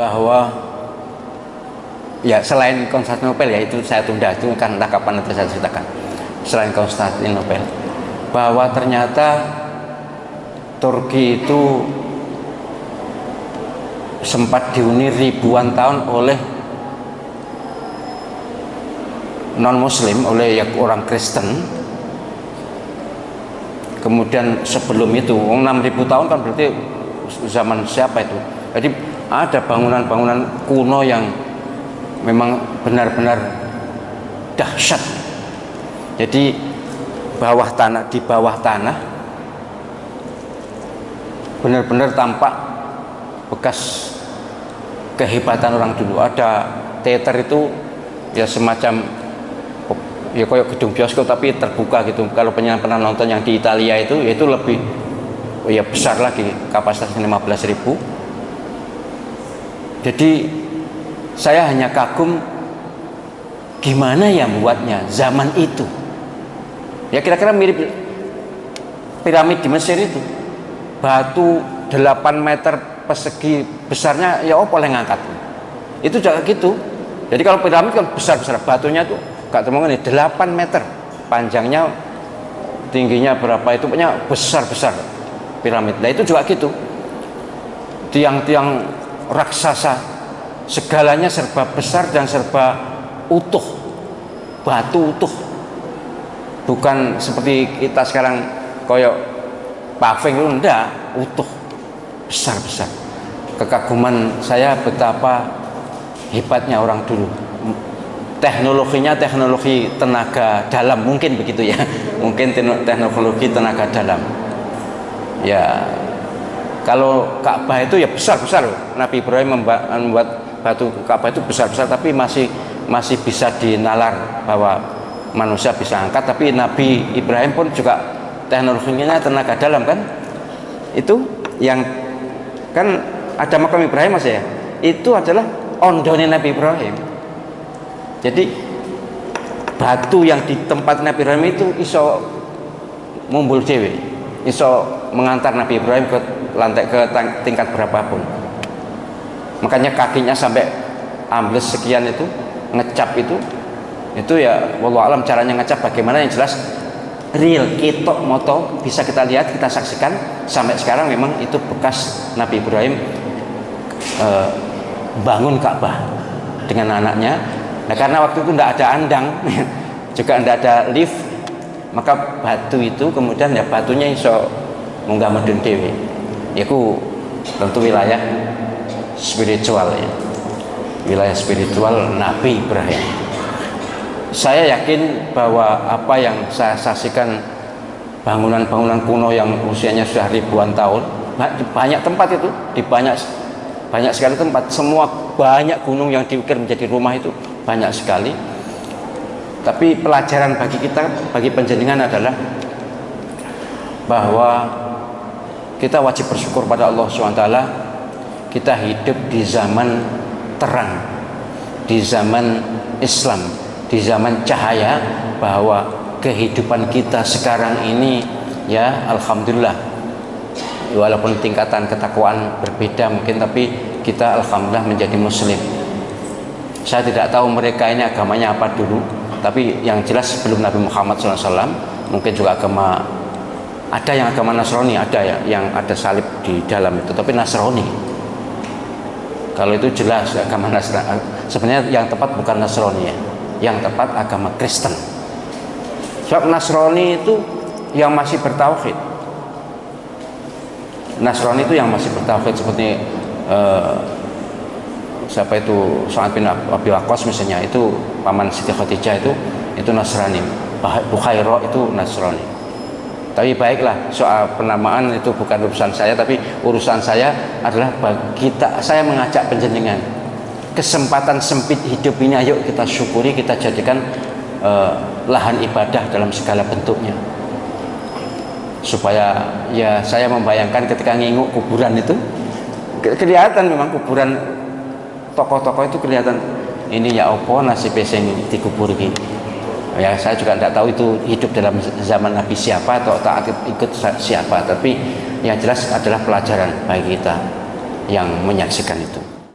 bahwa ya selain Konstantinopel, ya itu saya tunda, itu kan entah kapan nanti saya ceritakan. Selain Konstantinopel, bahwa ternyata Turki itu sempat dihuni ribuan tahun oleh non-muslim, oleh orang Kristen. Kemudian sebelum itu 6.000 tahun kan berarti zaman siapa itu? Jadi ada bangunan-bangunan kuno yang memang benar-benar dahsyat. Jadi di bawah tanah benar-benar tampak bekas kehebatan orang dulu. Ada teater itu ya semacam ya kayak gedung bioskop tapi terbuka gitu. Kalau pernah nonton yang di Italia itu lebih ya besar lagi, kapasitasnya 15.000. Jadi saya hanya kagum gimana ya buatnya zaman itu. Ya kira-kira mirip piramid di Mesir itu. Batu 8 meter persegi besarnya, ya apa yang ngangkat. Itu juga gitu. Jadi kalau piramid kan besar-besar, batunya tuh gak temukan nih 8 meter panjangnya, tingginya berapa, itu punya besar-besar piramid. Nah itu juga gitu. Tiang-tiang raksasa, segalanya serba besar dan serba utuh, batu utuh, bukan seperti kita sekarang koyok paving itu, enggak, utuh, besar-besar. Kekaguman saya betapa hebatnya orang dulu. Teknologinya teknologi tenaga dalam, mungkin begitu ya, mungkin teknologi tenaga dalam. Ya kalau Ka'bah itu ya besar-besar. Nabi Ibrahim membuat batu Ka'bah itu besar-besar, tapi masih bisa dinalar bahwa manusia bisa angkat. Tapi Nabi Ibrahim pun juga teknologinya tenaga dalam kan. Itu yang kan ada makam Ibrahim Mas ya. Itu adalah ondone Nabi Ibrahim. Jadi batu yang di tempat Nabi Ibrahim itu iso mumbul dewe, iso mengantar Nabi Ibrahim ke tingkat berapapun. Makanya kakinya sampai ambles sekian itu, ngecap itu ya wallahu alam caranya ngecap bagaimana, yang jelas real, ketok moto bisa kita lihat, kita saksikan sampai sekarang. Memang itu bekas Nabi Ibrahim bangun Ka'bah dengan anaknya. Nah karena waktu itu tidak ada andang juga tidak ada lift, maka batu itu kemudian ya batunya iso munggah medun dewe. Itu tentu wilayah spiritual ya, wilayah spiritual Nabi Ibrahim. Saya yakin bahwa apa yang saya saksikan, bangunan-bangunan kuno yang usianya sudah ribuan tahun, banyak tempat itu, di banyak sekali tempat, semua banyak gunung yang diukir menjadi rumah itu banyak sekali. Tapi pelajaran bagi kita, bagi panjenengan adalah bahwa kita wajib bersyukur pada Allah SWT. Kita hidup di zaman terang, di zaman Islam, di zaman cahaya, bahwa kehidupan kita sekarang ini ya alhamdulillah, walaupun tingkatan ketakwaan berbeda mungkin, tapi kita alhamdulillah menjadi muslim. Saya tidak tahu mereka ini agamanya apa dulu, tapi yang jelas sebelum Nabi Muhammad SAW mungkin juga ada yang agama Nasrani, ada ya yang ada salib di dalam itu, tapi Nasrani. Kalau itu jelas agama Nasrani. Sebenarnya yang tepat bukan Nasrani ya, yang tepat agama Kristen. Sebab Nasrani itu yang masih bertauhid. Nasrani itu yang masih bertauhid, seperti siapa itu, Sa'ad bin Abi Waqqas misalnya, itu paman Siti Khadijah itu Nasrani. Bukhairah itu Nasrani. Tapi baiklah, soal penamaan itu bukan urusan saya, tapi urusan saya adalah saya mengajak panjenengan, kesempatan sempit hidup ini ayo kita syukuri, kita jadikan lahan ibadah dalam segala bentuknya. Supaya ya saya membayangkan ketika nginguk kuburan itu kelihatan, memang kuburan tokoh-tokoh itu kelihatan, ini ya opo nasib sing dikubur iki. Ya saya juga tidak tahu itu hidup dalam zaman Nabi siapa atau taat ikut siapa, tapi yang jelas adalah pelajaran bagi kita yang menyaksikan itu.